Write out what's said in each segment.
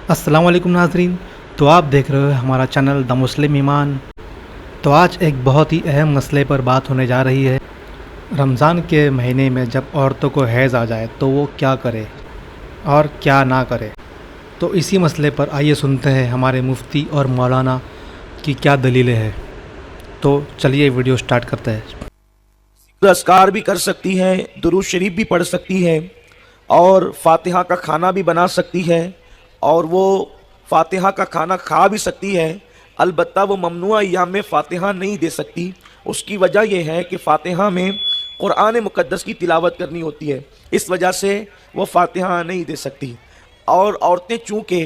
अस्सलाम वालेकुम नाजरीन। तो आप देख रहे हो हमारा चैनल द मुस्लिम ईमान। तो आज एक बहुत ही अहम मसले पर बात होने जा रही है। रमज़ान के महीने में जब औरतों को हैज़ आ जाए तो वो क्या करे और क्या ना करे। तो इसी मसले पर आइए सुनते हैं हमारे मुफ्ती और मौलाना की क्या दलीलें हैं। तो चलिए वीडियो स्टार्ट करते हैं। अस्कार भी कर सकती है, दुरूद शरीफ भी पढ़ सकती है और फातिहा का खाना भी बना सकती है और वो फातिहा का खाना खा भी सकती है। अलबत्ता वो ममनुआ अय्याम में फातिहा नहीं दे सकती। उसकी वजह यह है कि फातिहा में कुरान मुक़द्दस की तिलावत करनी होती है, इस वजह से वो फातिहा नहीं दे सकती। और औरतें चूँकि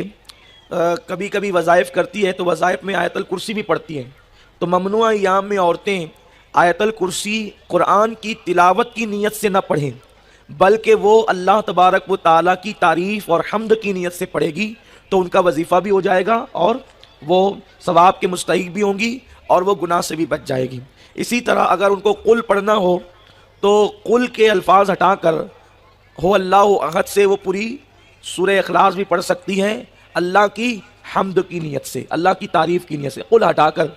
कभी कभी वज़ाइफ करती है तो वज़ाइफ में आयतल कुर्सी भी पढ़ती हैं, तो ममनुआ अय्याम में औरतें आयतल कुर्सी कुरान की तिलावत की नीयत से न पढ़ें, बल्कि वो अल्लाह तबारक व ताला की तारीफ़ और हम्द की नीयत से पढ़ेगी, तो उनका वजीफ़ा भी हो जाएगा और वो सवाब के मुस्तहिक भी होंगी और वो गुनाह से भी बच जाएगी। इसी तरह अगर उनको कुल पढ़ना हो तो कुल के अल्फाज हटाकर हो अल्लाहु अहद से वो पूरी सूरह इखलास भी पढ़ सकती हैं, अल्लाह की हम्द की नीयत से, अल्लाह की तारीफ़ की नीयत से, कुल हटाकर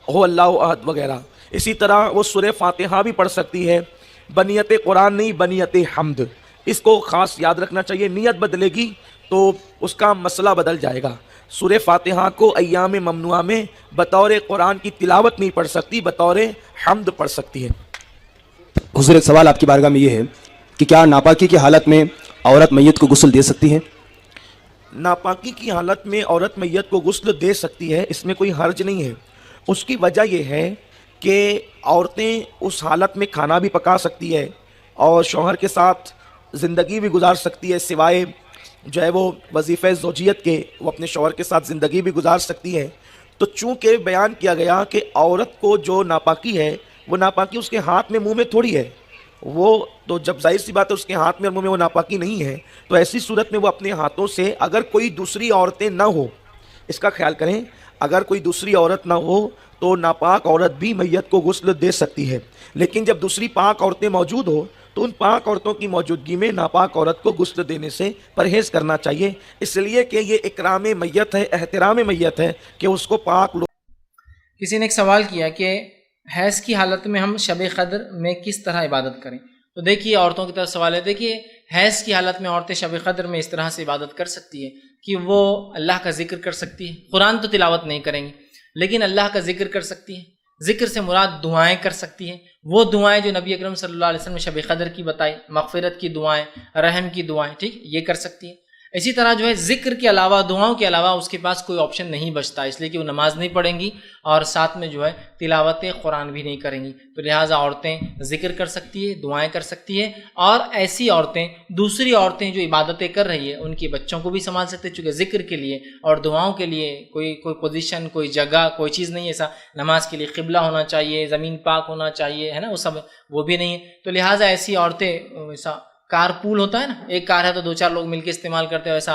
हो अल्लाहु अहद वगैरह। इसी तरह वो सूरह फातिहा भी पढ़ सकती है, बनियत कुरान नहीं बनियत हम्द। इसको ख़ास याद रखना चाहिए, नीयत बदलेगी तो उसका मसला बदल जाएगा। सूरह फातिहा को अय्याम ममनुआ में बतौर कुरान की तिलावत नहीं पढ़ सकती, बतौर हम्द पढ़ सकती है। हुज़ूर, एक सवाल आपकी बारगाह में ये है कि क्या नापाकी की हालत में औरत मैयत को गुस्ल दे सकती है? नापाकी की हालत में औरत मैयत को गुस्ल दे सकती है, इसमें कोई हर्ज नहीं है। उसकी वजह यह है कि औरतें उस हालत में खाना भी पका सकती है और शौहर के साथ ज़िंदगी भी गुजार सकती है, सिवाय जो है वो वजीफ़े ज़ौजियत के वो अपने शौहर के साथ ज़िंदगी भी गुजार सकती है। तो चूँकि बयान किया गया कि औरत को जो नापाकी है वो नापाकी उसके हाथ में मुंह में थोड़ी है, वो तो जब जाहिर सी बात है उसके हाथ में और मुंह में वो नापाकी नहीं है, तो ऐसी सूरत में वो अपने हाथों से, अगर कोई दूसरी औरतें ना हो, इसका ख्याल करें, अगर कोई दूसरी औरत ना हो तो नापाक औरत भी मैयत को गुस्ल दे सकती है। लेकिन जब दूसरी पाक औरतें मौजूद हो तो उन पाक औरतों की मौजूदगी में नापाक औरत को गुस्ल देने से परहेज़ करना चाहिए, इसलिए कि ये इकराम मैयत है, एहतराम मैयत है कि उसको पाक लोग। किसी ने एक सवाल किया कि हैज़ की हालत में हम शब क़द्र में किस तरह इबादत करें। तो देखिए, औरतों की तरफ सवाल है। देखिए, हैज़ की हालत में औरतें शब क़द्र में इस तरह से इबादत कर सकती है कि वो अल्लाह का ज़िक्र कर सकती है। कुरान तो तिलावत नहीं करेंगी, लेकिन अल्लाह का ज़िक्र कर सकती है। ज़िक्र से मुराद दुआएं कर सकती हैं, वो दुआएं जो नबी अकरम सल्लल्लाहु अलैहि वसल्लम ने शब क़द्र की बताई, मग़फ़िरत की दुआएं, रहम की दुआएं, ठीक, ये कर सकती है। इसी तरह जो है ज़िक्र के अलावा, दुआओं के अलावा उसके पास कोई ऑप्शन नहीं बचता, इसलिए कि वो नमाज नहीं पढ़ेंगी और साथ में जो है तिलावत कुरान भी नहीं करेंगी। तो लिहाजा औरतें ज़िक्र कर सकती है, दुआएं कर सकती है, और ऐसी औरतें, दूसरी औरतें जो इबादतें कर रही है उनके बच्चों को भी संभाल सकते हैं, चूँकि ज़िक्र के लिए और दुआओं के लिए कोई पोजीशन, कोई जगह, कोई चीज़ नहीं है। ऐसा नमाज के लिए क़िबला होना चाहिए, ज़मीन पाक होना चाहिए, है ना, वो सब वो भी नहीं है। तो लिहाजा ऐसी औरतें, ऐसा कार पूल होता है ना, एक कार है तो दो चार लोग मिलकर इस्तेमाल करते हैं, ऐसा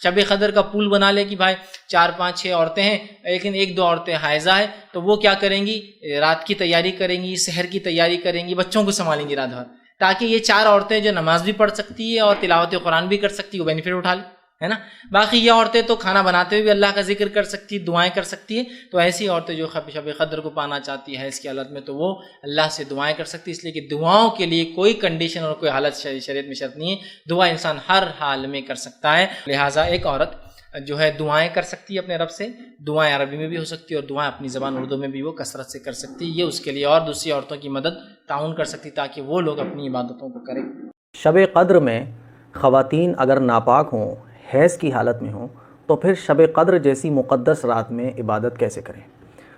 शब क़द्र का पूल बना ले कि भाई 4 5 6 औरतें हैं, लेकिन 1 2 औरतें हाइज़ा है, तो वो क्या करेंगी, रात की तैयारी करेंगी, सहर की तैयारी करेंगी, बच्चों को संभालेंगी रात भर, ताकि ये 4 औरतें जो नमाज भी पढ़ सकती है और तिलावत कुरान भी कर सकती है, वो बेनिफिट उठा ले, है ना। बाकी ये औरतें तो खाना बनाते हुए भी अल्लाह का जिक्र कर सकती है, दुआएं कर सकती है। तो ऐसी औरतें जो शब क़द्र को पाना चाहती है इसकी हालत में, तो वो अल्लाह से दुआएं कर सकती है, इसलिए कि दुआओं के लिए कोई कंडीशन और कोई हालत शरीयत में शर्त नहीं है, दुआ इंसान हर हाल में कर सकता है। लिहाजा एक औरत जो है दुआएं कर सकती है अपने रब से, दुआएं अरबी में भी हो सकती है और दुआएं अपनी ज़बान उर्दू में भी वो कसरत से कर सकती है। ये उसके लिए और दूसरी औरतों की मदद ताउन कर सकती, ताकि वो लोग अपनी इबादतों को करें। शब क़द्र में ख़वातीन अगर नापाक हों, हैज़ की हालत में हों, तो फिर शब क़द्र जैसी मुक़द्दस रात में इबादत कैसे करें?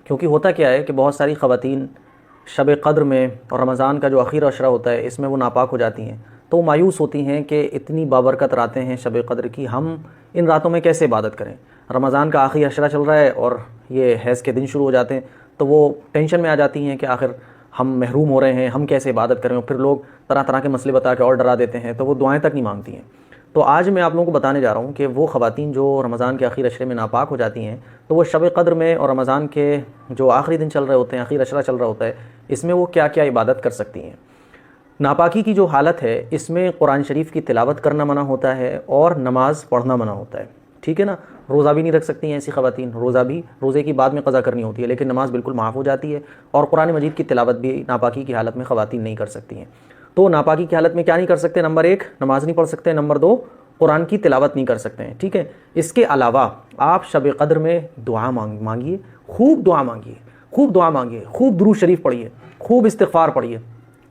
क्योंकि होता क्या है कि बहुत सारी ख़वातीन शब क़द्र में और रमज़ान का जो आखिरी अशरा होता है इसमें वो नापाक हो जाती हैं, तो मायूस होती हैं कि इतनी बाबरकत रातें हैं शब क़द्र की, हम इन रातों में कैसे इबादत करें। रमज़ान का आखिरी अशरा चल रहा है और ये हैज़ के दिन शुरू हो जाते हैं, तो वो टेंशन में आ जाती हैं कि आखिर हम महरूम हो रहे हैं, हम कैसे इबादत करें। और फिर लोग तरह तरह के मसले बता के और डरा देते हैं, तो वो दुआएं तक नहीं मांगती हैं। तो आज मैं आप लोगों को बताने जा रहा हूँ कि वो ख़वातीन जो रमज़ान के आखिरी अशरे में नापाक हो जाती हैं, तो वो शब क़द्र में और रमज़ान के जो आखिरी दिन चल रहे होते हैं, आखिरी अशरा चल रहा होता है, इसमें वो क्या क्या इबादत कर सकती हैं। नापाकी की जो हालत है इसमें कुरान शरीफ की तिलावत करना मना होता है और नमाज़ पढ़ना मना होता है, ठीक है ना। روزہ بھی نہیں رکھ سکتی ہیں ایسی خواتین، روزے کی بعد میں قضا کرنی ہوتی ہے، لیکن نماز بالکل معاف ہو جاتی ہے، اور قرآن مجید کی تلاوت بھی ناپاکی کی حالت میں خواتین نہیں کر سکتی ہیں۔ تو ناپاکی کی حالت میں کیا نہیں کر سکتے؟ نمبر 1 نماز نہیں پڑھ سکتے، نمبر 2 قرآن کی تلاوت نہیں کر سکتے ہیں، ٹھیک ہے۔ اس کے علاوہ آپ شب قدر میں دعا مانگیے، خوب دعا مانگیے، خوب درود شریف پڑھیے، خوب استغفار پڑھیے،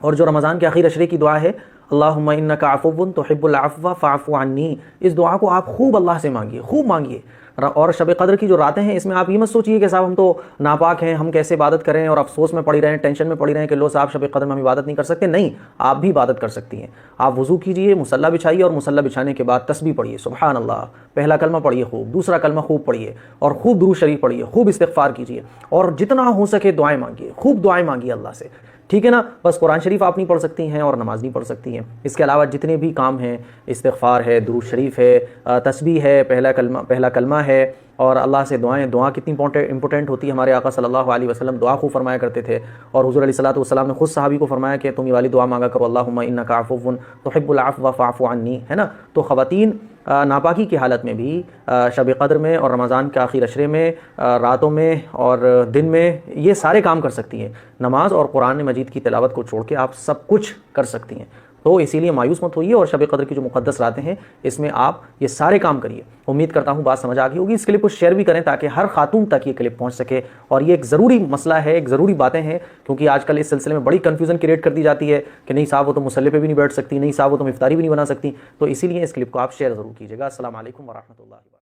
اور جو رمضان کے آخری عشرے کی دعا ہے اللہم انک عفو تحب العفو فاعف عنی، اس دعا کو آپ خوب اللہ سے مانگیے، خوب مانگیے۔ اور شب قدر کی جو راتیں ہیں اس میں آپ یہ مت سوچیے کہ صاحب ہم تو ناپاک ہیں، ہم کیسے عبادت کریں، اور افسوس میں پڑی رہیں، ٹینشن میں پڑی رہیں کہ لو صاحب شب قدر میں ہم عبادت نہیں کر سکتے۔ نہیں، آپ بھی عبادت کر سکتی ہیں۔ آپ وضو کیجئے، مصلی بچھائیے، اور مصلی بچھانے کے بعد تسبیح پڑھیے، سبحان اللہ، پہلا کلمہ پڑھیے خوب، دوسرا کلمہ خوب پڑھیے، اور خوب درود شریف پڑھیے، خوب استغفار کیجئے، اور جتنا ہو سکے دعائیں مانگیے، خوب دعائیں مانگیے اللہ سے، ٹھیک ہے نا۔ بس قرآن شریف آپ نہیں پڑھ سکتی ہیں اور نماز نہیں پڑھ سکتی ہیں، اس کے علاوہ جتنے بھی کام ہیں، استغفار ہے، درود شریف ہے، تسبیح ہے، پہلا کلمہ ہے، اور اللہ سے دعا کتنی امپورٹنٹ ہوتی ہے۔ ہمارے آقا صلی اللہ علیہ وسلم دعا خوب فرمایا کرتے تھے، اور حضور علیہ الصلوۃ والسلام نے خود صحابی کو فرمایا کہ تم یہ والی دعا مانگا کرو، اللہم انک عفو تحب العفو فاعف عنی، ہے نا۔ تو خواتین ناپاکی کی حالت میں بھی شب قدر میں اور رمضان کے آخری عشرے میں، راتوں میں اور دن میں یہ سارے کام کر سکتی ہیں۔ نماز اور قرآن مجید کی تلاوت کو چھوڑ کے آپ سب کچھ کر سکتی ہیں۔ تو اسی لیے مایوس مت ہوئیے، اور شب قدر کی جو مقدس راتیں ہیں اس میں آپ یہ سارے کام کریے۔ امید کرتا ہوں بات سمجھ آ گئی ہوگی۔ اس کلپ کو شیئر بھی کریں تاکہ ہر خاتون تک یہ کلپ پہنچ سکے، اور یہ ایک ضروری مسئلہ ہے، ایک ضروری باتیں ہیں، کیونکہ آج کل اس سلسلے میں بڑی کنفیوژن کریٹ کر دی جاتی ہے کہ نہیں صاحب وہ تو مصلی پہ بھی نہیں بیٹھ سکتی، نہیں صاحب وہ تو افطاری بھی نہیں بنا سکتی۔ تو اسی لیے اس کلپ کو آپ شیئر ضرور کیجیے گا۔ السلام علیکم ورحمۃ اللہ۔